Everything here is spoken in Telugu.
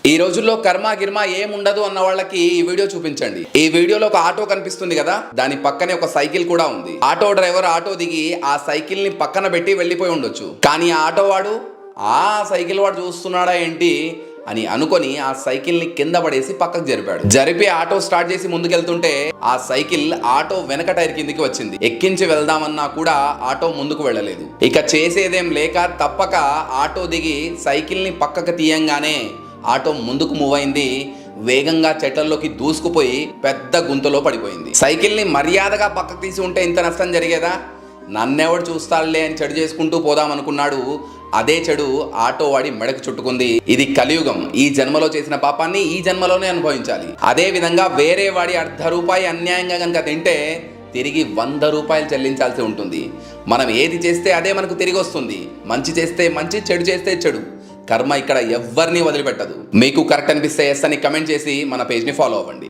ఈ రోజుల్లో కర్మ గిర్మ ఏముండదు అన్న వాళ్ళకి ఈ వీడియో చూపించండి. ఈ వీడియోలో ఒక ఆటో కనిపిస్తుంది కదా, దాని పక్కనే ఒక సైకిల్ కూడా ఉంది. ఆటో డ్రైవర్ ఆటో దిగి ఆ సైకిల్ ని పక్కన పెట్టి వెళ్ళిపోయి ఉండొచ్చు. కానీ ఆ ఆటో వాడు ఆ సైకిల్ వాడు చూస్తున్నాడా ఏంటి అని అనుకొని ఆ సైకిల్ ని కింద పడేసి పక్కకు జరిపి ఆటో స్టార్ట్ చేసి ముందుకెళ్తుంటే ఆ సైకిల్ ఆటో వెనక టైర్ కిందికి వచ్చింది. ఎక్కించి వెళ్దామన్నా కూడా ఆటో ముందుకు వెళ్ళలేదు. ఇక చేసేదేం లేక తప్పక ఆటో దిగి సైకిల్ ని పక్కకు తీయంగానే ఆటో ముందుకు మూవ్ అయింది. వేగంగా చెట్లలోకి దూసుకుపోయి పెద్ద గుంతలో పడిపోయింది. సైకిల్ ని మర్యాదగా పక్కకు తీసి ఉంటే ఇంత నష్టం జరిగేదా? నన్నెవడు చూస్తాడులే అని చెడు చేసుకుంటూ పోదాం అనుకున్నాడు. అదే చెడు ఆటో వాడి మెడకు చుట్టుకుంది. ఇది కలియుగం. ఈ జన్మలో చేసిన పాపాన్ని ఈ జన్మలోనే అనుభవించాలి. అదే విధంగా వేరే వాడి ₹1/2 అన్యాయంగా కనుక తింటే తిరిగి ₹100 చెల్లించాల్సి ఉంటుంది. మనం ఏది చేస్తే అదే మనకు తిరిగి వస్తుంది. మంచి చేస్తే మంచి, చెడు చేస్తే చెడు. కర్మ ఇక్కడ ఎవ్వరిని వదిలిపెట్టదు. మీకు కరెక్ట్ అనిపిస్తే ఎస్ అని కమెంట్ చేసి మన పేజ్ని ఫాలో అవ్వండి.